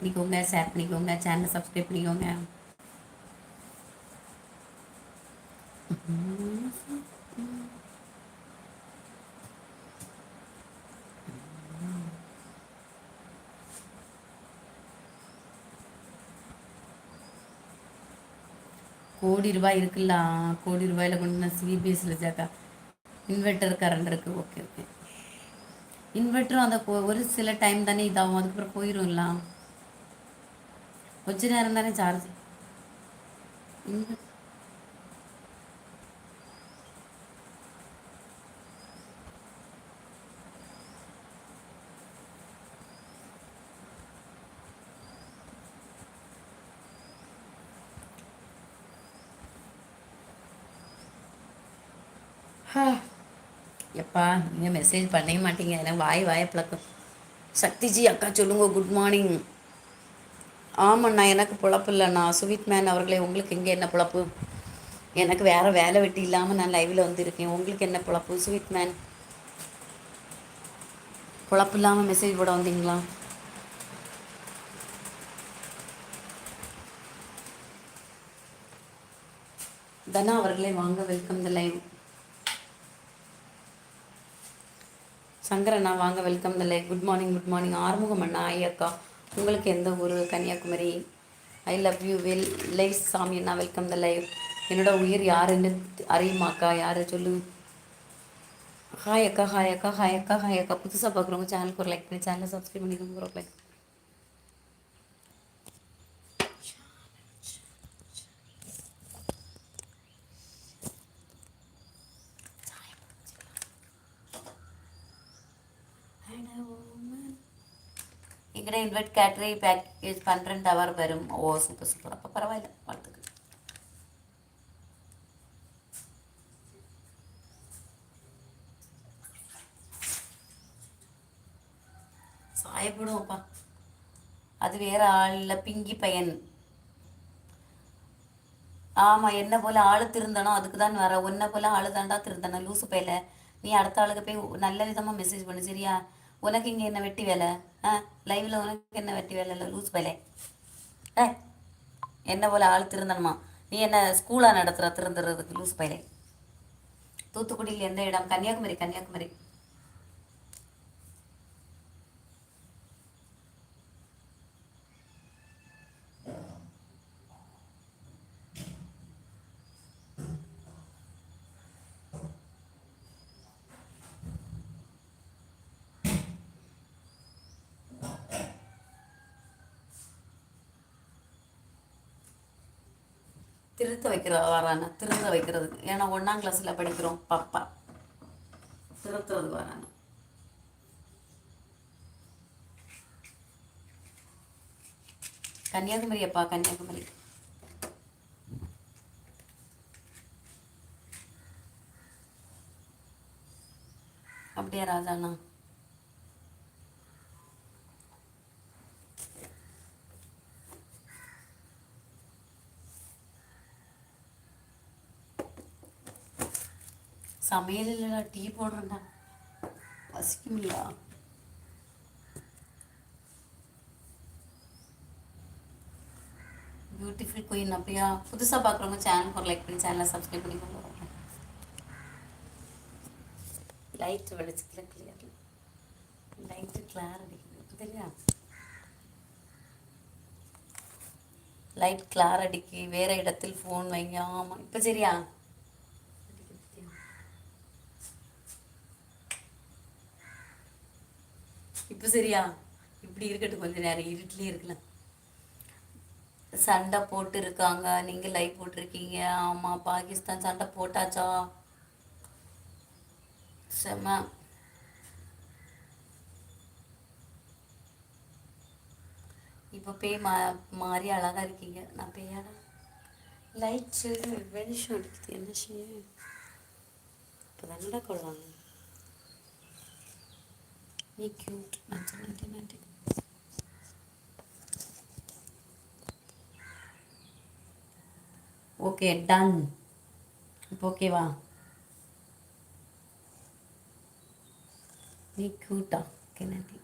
பண்ணிக்கோங்க, ஷேர் பண்ணிக்கோங்க, சேனலை சப்ஸ்கிரைப் பண்ணிக்கோங்க. கோடி ரூபாய் இருக்குல்ல, கோடி ரூபாயில் கொண்டு நான் சிபிஎஸ்சியில் சேர்த்தா இன்வெர்ட்டர் கரண்ட் இருக்குது. Okay okay. இன்வெர்ட்டரும் அந்த ஒரு சில டைம் தானே இதாகும், அதுக்கப்புறம் போயிடும்ல. கொஞ்ச நேரம் தானே சார்ஜ். எப்பா நீங்கள் மெசேஜ் பண்ணவே மாட்டீங்க, எனக்கு வாய பழக்கம். சக்திஜி அக்கா சொல்லுங்க, குட் மார்னிங். ஆமாண்ணா, எனக்கு பொழப்பு இல்லைண்ணா. சுவீட் மேன் அவர்களே, உங்களுக்கு எங்கே என்ன பொழப்பு? எனக்கு வேறு வேலை வெட்டி இல்லாமல் நான் லைவில் வந்துருக்கேன். உங்களுக்கு என்ன பொழப்பு சுவீட் மேன்? பொழப்பு இல்லாமல் மெசேஜ் போட வந்தீங்களா? தனா அவர்களே வாங்க, வெல்கம் த லைவ். சங்கரண்ணா வாங்க, welcome the live. Good morning, good morning. Arumugam அண்ணா, ஐயக்கா உங்களுக்கு எந்த ஊர்? Kanyakumari. I love you well live. Sami அண்ணா வெல்கம் த லைவ். என்னோட உயிர் யாருன்னு அறியுமாக்கா? யார் சொல்லு? ஹாய் அக்கா, ஹாய் அக்கா, ஹாய் அக்கா, ஹாய் அக்கா. புதுசாக பார்க்குறவங்க சேனலுக்கு ஒரு லைக் பண்ணி சேனலை சப்ஸ்கிரைப் பண்ணிக்கோங்க. ஒரு லைக். எங்கடா இன்வெர்ட் கேட்ரி பேக்கேஜ் 12 ஹவர் வரும். ஓ சூப்பர் சூப்பர். அப்போ பரவாயில்ல, வாழ்த்துக்கு. சாயப்படுவோம்ப்பா, அது வேற ஆள் இல்லை, பிங்கி பையன். ஆமாம், என்ன போல் ஆளு திருந்தணும், அதுக்கு தான் வர. உன்னை போல் ஆளு தாண்டா திருந்தணும், லூசு பையில. நீ அடுத்த ஆளுக்கு போய் நல்ல விதமாக மெசேஜ் பண்ணு, சரியா? உனக்கு இங்கே என்ன வெட்டி வேலை? லைவில் உனக்கு என்ன வெட்டி வேலை? இல்லை லூஸ் பையில. ஏ, என்ன போல் ஆள் திருந்தணுமா? நீ என்ன ஸ்கூலாக நடத்துகிற திருந்துறதுக்கு? லூஸ் பையில. தூத்துக்குடியில் எந்த இடம்? கன்னியாகுமரி, கன்னியாகுமரி. திருத்த வைக்கிறது வரானா? திருத்த வைக்கிறதுக்கு, ஏன்னா 1ஆம் கிளாஸில் படிக்கிறோம் பாப்பா. திருத்துறதுக்கு வரானா? கன்னியாகுமரி அப்பா, கன்னியாகுமரி. அப்படியா ராஜாண்ணா? சமையல் இல்லைடா, டீ போடுறேன்டா. பசிக்குங்களா? Beautiful queen. அப்படியா? புதுசாக பார்க்குறவங்க சேனலுக்கு ஒரு லைக் பண்ணி சேனலை சப்ஸ்கிரைப் பண்ணிக்கோங்க. லைட் வெளிச்சத்தில் கிளியர், லைட்டு கிளார் அடிக்குது, தெரியா? லைட் கிளார் அடிக்கி, வேறு இடத்தில் ஃபோன் வைங்க. ஆமாம், இப்போ சரியா? இப்போ சரியா? இப்படி இருக்கட்டும், கொஞ்சம் நேரம் இருட்டிலே இருக்கலாம். சண்டை போட்டு இருக்காங்க, நீங்கள் லைவ் போட்டிருக்கீங்க. ஆமாம், பாகிஸ்தான் சண்டை போட்டாச்சா? செம்ம. இப்போ பேய் மாறி அழகாக இருக்கீங்க. நான் பேயாடா? லைட்ஸு வெளிச்சம் அடிக்குது, என்ன செய்ய? இப்போ தானடா கொள்ளாங்க. நீ கியூட். Okay done. இப்போ ஓகேவா? நீ கியூட்டா? ஓகே நன்றி.